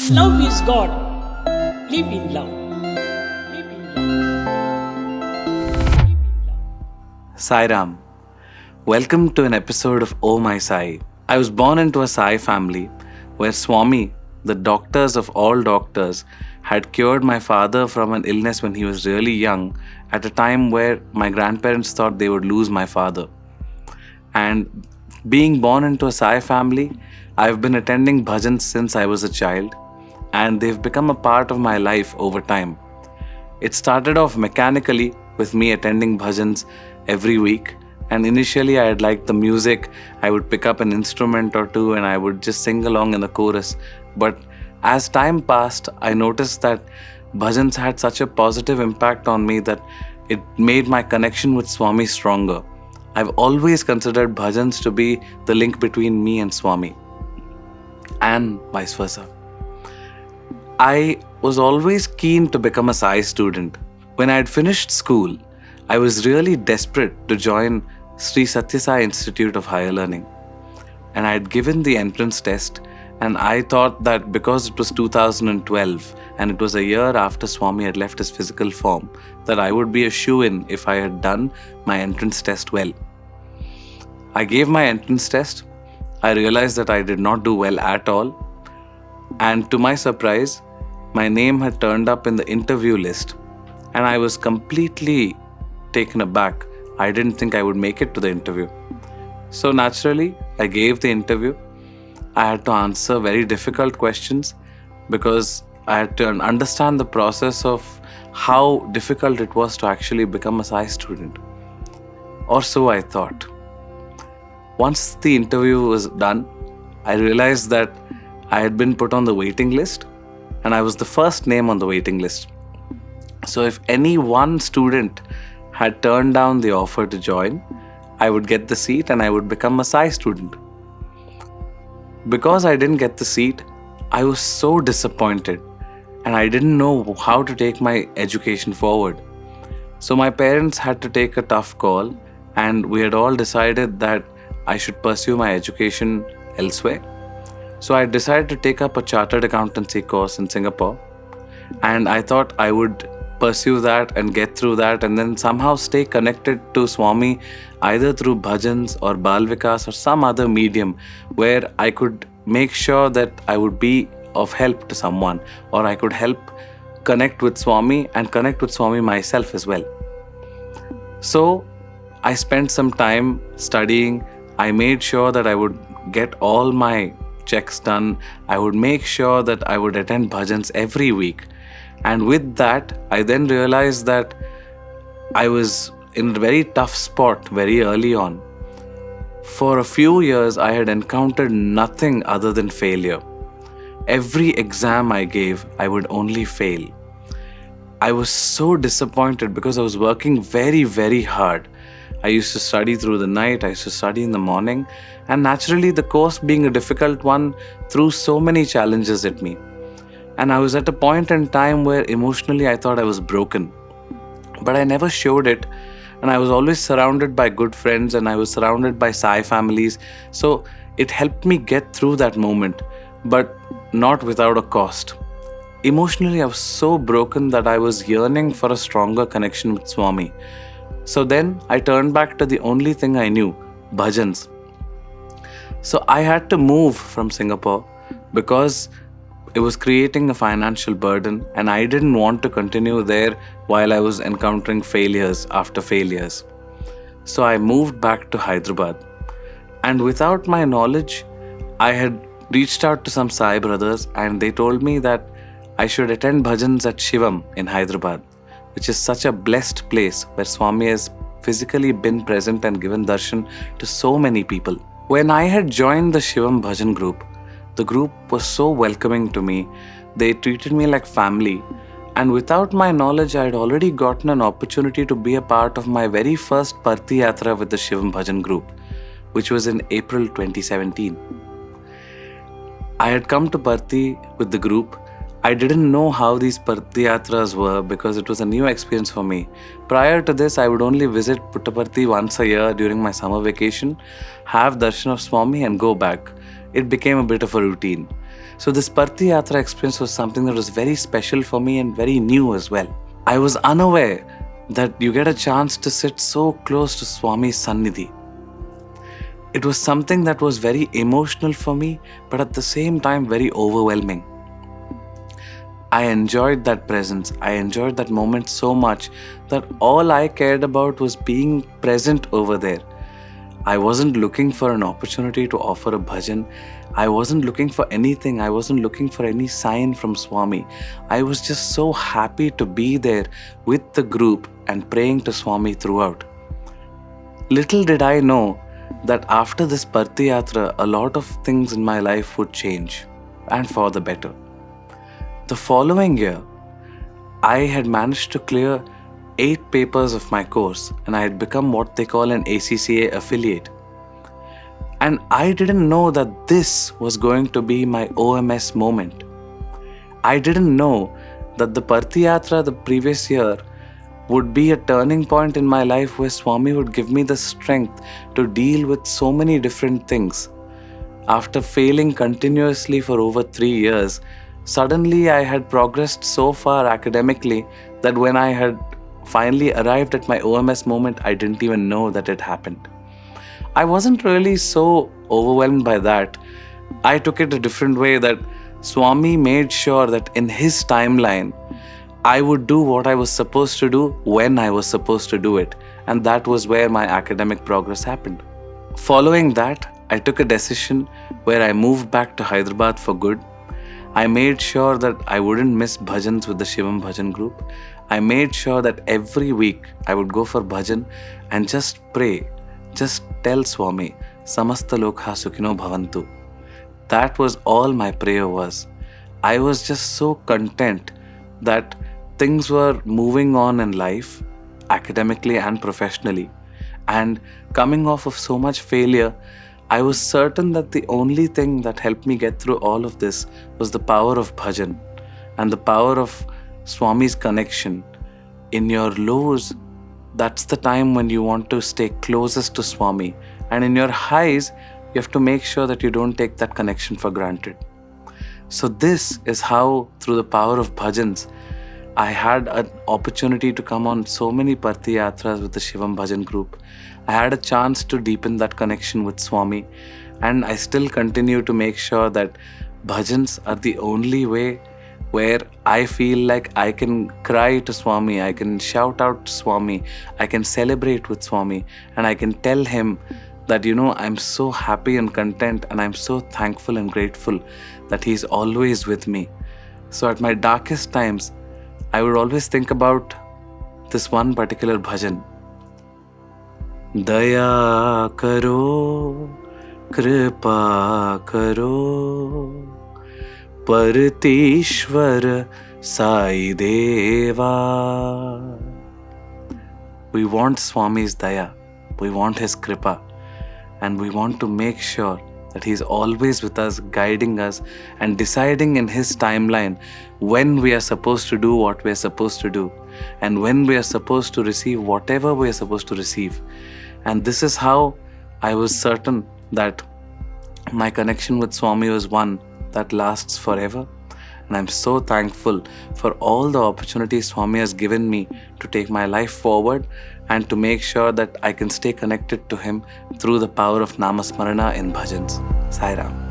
Love is God. Live in love. Live in love. Sai Ram. Welcome to an episode of Oh My Sai. I was born into a Sai family where Swami, the doctors of all doctors, had cured my father from an illness when he was really young at a time where my grandparents thought they would lose my father. And being born into a Sai family, I've been attending Bhajans since I was a child, and they've become a part of my life over time. It started off mechanically with me attending Bhajans every week, and initially I had liked the music. I would pick up an instrument or two and I would just sing along in the chorus. But as time passed, I noticed that Bhajans had such a positive impact on me that it made my connection with Swami stronger. I've always considered Bhajans to be the link between me and Swami, and vice versa. I was always keen to become a Sai student. When I had finished school, I was really desperate to join Sri Sathya Sai Institute of Higher Learning. And I had given the entrance test, and I thought that because it was 2012 and it was a year after Swami had left his physical form, that I would be a shoo-in if I had done my entrance test well. I gave my entrance test. I realized that I did not do well at all. And to my surprise, my name had turned up in the interview list. And I was completely taken aback. I didn't think I would make it to the interview. So naturally, I gave the interview. I had to answer very difficult questions because I had to understand the process of how difficult it was to actually become a Sai student. Or so I thought. Once the interview was done, I realized that I had been put on the waiting list and I was the first name on the waiting list. So if any one student had turned down the offer to join, I would get the seat and I would become a Sai student. Because I didn't get the seat, I was so disappointed and I didn't know how to take my education forward. So my parents had to take a tough call, and we had all decided that I should pursue my education elsewhere. So I decided to take up a chartered accountancy course in Singapore, and I thought I would pursue that and get through that and then somehow stay connected to Swami either through bhajans or Bal Vikas or some other medium where I could make sure that I would be of help to someone, or I could help connect with Swami and connect with Swami myself as well. So I spent some time studying. I made sure that I would get all my checks done. I would make sure that I would attend bhajans every week. And with that, I then realized that I was in a very tough spot very early on. For a few years, I had encountered nothing other than failure. Every exam I gave, I would only fail. I was so disappointed because I was working very, very hard. I used to study through the night, I used to study in the morning, and naturally the course being a difficult one threw so many challenges at me. And I was at a point in time where emotionally I thought I was broken. But I never showed it, and I was always surrounded by good friends and I was surrounded by Sai families. So it helped me get through that moment, but not without a cost. Emotionally I was so broken that I was yearning for a stronger connection with Swami. So then I turned back to the only thing I knew, bhajans. So I had to move from Singapore because it was creating a financial burden and I didn't want to continue there while I was encountering failures after failures. So I moved back to Hyderabad. And without my knowledge, I had reached out to some Sai brothers and they told me that I should attend bhajans at Shivam in Hyderabad, which is such a blessed place where Swami has physically been present and given darshan to so many people. When I had joined the Shivam Bhajan Group, the group was so welcoming to me. They treated me like family. And without my knowledge, I had already gotten an opportunity to be a part of my very first Parthi Yatra with the Shivam Bhajan Group, which was in April 2017. I had come to Parthi with the group. I didn't know how these Parthi Yatras were because it was a new experience for me. Prior to this, I would only visit Puttaparthi once a year during my summer vacation, have darshan of Swami and go back. It became a bit of a routine. So this Parthi Yatra experience was something that was very special for me and very new as well. I was unaware that you get a chance to sit so close to Swami's Sannidhi. It was something that was very emotional for me, but at the same time very overwhelming. I enjoyed that presence. I enjoyed that moment so much that all I cared about was being present over there. I wasn't looking for an opportunity to offer a bhajan. I wasn't looking for anything. I wasn't looking for any sign from Swami. I was just so happy to be there with the group and praying to Swami throughout. Little did I know that after this Parthi Yatra, a lot of things in my life would change, and for the better. The following year, I had managed to clear 8 papers of my course, and I had become what they call an ACCA affiliate. And I didn't know that this was going to be my OMS moment. I didn't know that the Parthi Yatra the previous year would be a turning point in my life where Swami would give me the strength to deal with so many different things. After failing continuously for over 3 years, suddenly I had progressed so far academically that when I had finally arrived at my OMS moment, I didn't even know that it happened. I wasn't really so overwhelmed by that. I took it a different way, that Swami made sure that in his timeline, I would do what I was supposed to do when I was supposed to do it. And that was where my academic progress happened. Following that, I took a decision where I moved back to Hyderabad for good. I made sure that I wouldn't miss Bhajans with the Shivam Bhajan Group. I made sure that every week I would go for Bhajan and just pray. Just tell Swami, Samasta Lokha Sukhino Bhavantu. That was all my prayer was. I was just so content that things were moving on in life, academically and professionally. And coming off of so much failure, I was certain that the only thing that helped me get through all of this was the power of bhajan and the power of Swami's connection. In your lows, that's the time when you want to stay closest to Swami. And in your highs, you have to make sure that you don't take that connection for granted. So this is how, through the power of bhajans, I had an opportunity to come on so many Parthi Yatras with the Shivam Bhajan Group. I had a chance to deepen that connection with Swami, and I still continue to make sure that bhajans are the only way where I feel like I can cry to Swami, I can shout out to Swami, I can celebrate with Swami, and I can tell him that, I'm so happy and content, and I'm so thankful and grateful that he's always with me. So at my darkest times, I would always think about this one particular bhajan. Daya karo, kripa karo, Partishwar Sai Deva. We want Swami's daya, we want his kripa, and we want to make sure that he's always with us, guiding us and deciding in his timeline when we are supposed to do what we are supposed to do and when we are supposed to receive whatever we are supposed to receive. And this is how I was certain that my connection with Swami was one that lasts forever. And I'm so thankful for all the opportunities Swami has given me to take my life forward and to make sure that I can stay connected to him through the power of Namasmarana in Bhajans. Sai Ram.